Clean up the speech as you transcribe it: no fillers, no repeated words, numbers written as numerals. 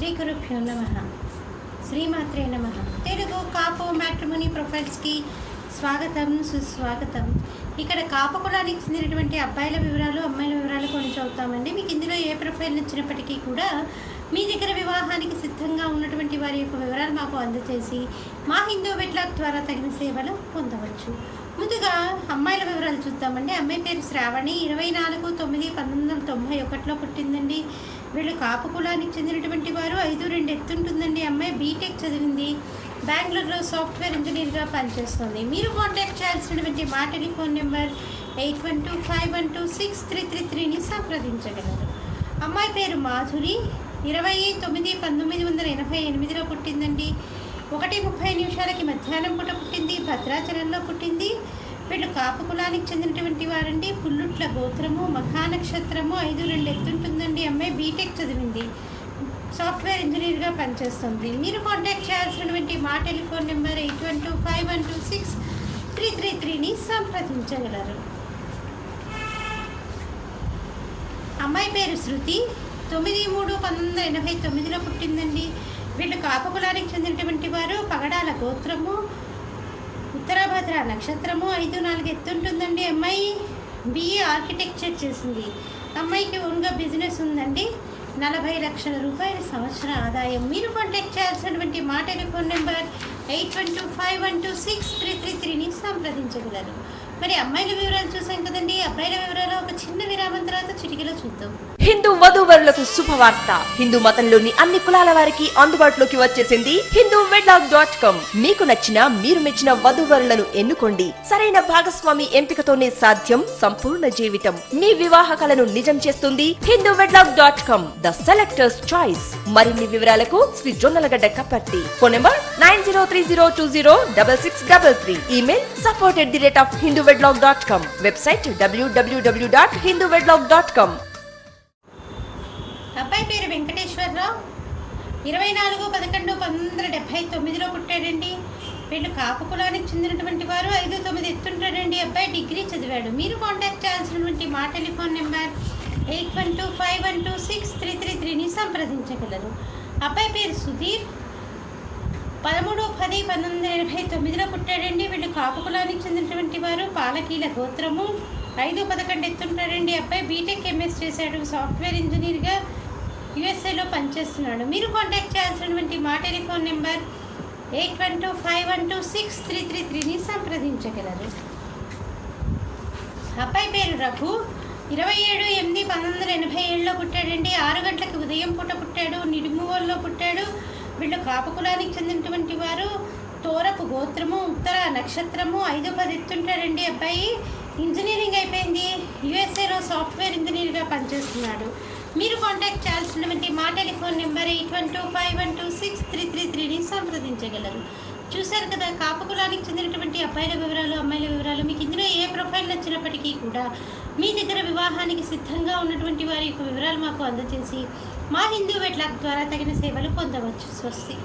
శ్రీ గురుభ్యో నమః. శ్రీమాత్రే నమః. తెలుగు కాపు మ్యాట్రిమోనీ ప్రొఫైల్స్కి స్వాగతం, సుస్వాగతం. ఇక్కడ కాపు కులానికి చెందినటువంటి అబ్బాయిల వివరాలు, అమ్మాయిల వివరాలు కొన్ని చదువుతామండి. మీకు ఇందులో ఏ ప్రొఫైల్ నచ్చినప్పటికీ కూడా మీ దగ్గర వివాహానికి సిద్ధంగా ఉన్నటువంటి వారి యొక్క వివరాలు మాకు అందజేసి మా హిందూ వెట్లాక్ ద్వారా తగిన సేవలు పొందవచ్చు. ముందుగా అమ్మాయిల వివరాలు చూద్దామండి. అమ్మాయి పేరు శ్రావణి, 24/9/1991 పుట్టిందండి. వీళ్ళు కాపు కులానికి చెందినటువంటి వారు. 5'2" ఎత్తుంటుందండి. అమ్మాయి బీటెక్ చదివింది. బెంగళూరులో సాఫ్ట్వేర్ ఇంజనీర్గా పనిచేస్తుంది. మీరు కాంటాక్ట్ చేయాల్సినటువంటి మా టెలిఫోన్ నెంబర్ 8125126333ని సంప్రదించగలరు. అమ్మాయి పేరు మాధురి, 29/1988 పుట్టిందండి. 1:30 మధ్యాహ్నం పూట పుట్టింది. భద్రాచలంలో పుట్టింది. వీళ్ళు కాపు కులానికి చెందినటువంటి వారండి. పుల్లుట్ల గోత్రము, మఖా నక్షత్రము, 5'2" ఎత్తుంటుందండి. అమ్మాయి బీటెక్ చదివింది. సాఫ్ట్వేర్ ఇంజనీర్గా పనిచేస్తుంది. మీరు కాంటాక్ట్ చేయాల్సినటువంటి మా టెలిఫోన్ నెంబర్ 8125126333ని సంప్రదించగలరు. అమ్మాయి పేరు శృతి, 9/3/1989 పుట్టిందండి. వీళ్ళు కాపు కులానికి చెందినటువంటి వారు. పగడాల గోత్రము, ఉత్తరాభద్ర నక్షత్రము, 5'4" ఎత్తుంటుందండి. అమ్మాయి BA ఆర్కిటెక్చర్ చేసింది. అమ్మాయికి ఓన్గా బిజినెస్ ఉందండి. 40 లక్షల రూపాయల సంవత్సర ఆదాయం. మీరు కాంటాక్ట్ చేయాల్సినటువంటి మా టెలిఫోన్ నెంబర్ 8125126333ని సంప్రదించగలరు. మరి అమ్మాయిల వివరాలు చూసాం కదండి. అబ్బాయిల వివరాలు ఒక చిన్న విరామం తర్వాత చిటికలో చూద్దాం. హిందూ వధూవరులకు శుభవార్త. హిందూ మతంలోని అన్ని కులాల వారికి అందుబాటులోకి వచ్చేసింది hinduwedlock.com. మీకు నచ్చిన, మీరు మెచ్చిన వధూవరులను ఎన్నుకోండి. సరైన భాగస్వామి ఎంపికతోనే సాధ్యం సంపూర్ణ జీవితం. మీ వివాహ కలను నిజం చేస్తుంది hinduwedlock.com, ద సెలెక్టర్స్ చాయిస్. మరిన్ని వివరాలకు Shri Jonnalagadda Kaparthi. Phone number 9030206633. Email support@hinduwedlock.com. Website www.hinduwedlock.com. అబ్బాయి పేరు వెంకటేశ్వరరావు, 24/11/1979 పుట్టాడండి. వీళ్ళు కాపు కులానికి చెందినటువంటి వారు. 5'9" ఎత్తుంటాడండి. అబ్బాయి డిగ్రీ చదివాడు. మీరు కాంటాక్ట్ చేయాల్సినటువంటి మా టెలిఫోన్ నెంబర్ 8125126333ని సంప్రదించగలరు. అబ్బాయి పేరు సుధీర్, 13/10/1989 పుట్టాడండి. వీళ్ళు కాపు కులానికి చెందినటువంటి వారు. పాలకీల గోత్రము, 5'11" ఎత్తుంటాడండి. అబ్బాయి బీటెక్ MS చేశాడు. సాఫ్ట్వేర్ ఇంజనీర్గా USA పనిచేస్తున్నాడు. మీరు కాంటాక్ట్ చేయాల్సినటువంటి మా టెలిఫోన్ నెంబర్ 8125126333ని సంప్రదించగలరు. అబ్బాయి పేరు రఘు, 27/8/1987 పుట్టాడండి. 6 గంటలకు ఉదయం పూట పుట్టాడు. నిడుమువల్లో పుట్టాడు. వీళ్ళు కాపు కులానికి చెందినటువంటి వారు. తోరపు గోత్రము, ఉత్తర నక్షత్రము, 5'10" ఎత్తుంటాడండి. అబ్బాయి ఇంజనీరింగ్ అయిపోయింది. USA సాఫ్ట్వేర్ ఇంజనీర్గా పనిచేస్తున్నాడు. మీరు కాంటాక్ట్ చేయాల్సినటువంటి మా టెలిఫోన్ నెంబర్ 8125126333ని సంప్రదించగలరు. చూశారు కదా కాపు కులానికి చెందినటువంటి అబ్బాయిల వివరాలు, అమ్మాయిల వివరాలు. మీకు ఇందులో ఏ ప్రొఫైల్ నచ్చినప్పటికీ కూడా మీ దగ్గర వివాహానికి సిద్ధంగా ఉన్నటువంటి వారి యొక్క వివరాలు మాకు అందజేసి మా హిందూ వెట్లాక్ ద్వారా తగిన సేవలు పొందవచ్చు. స్వస్తి.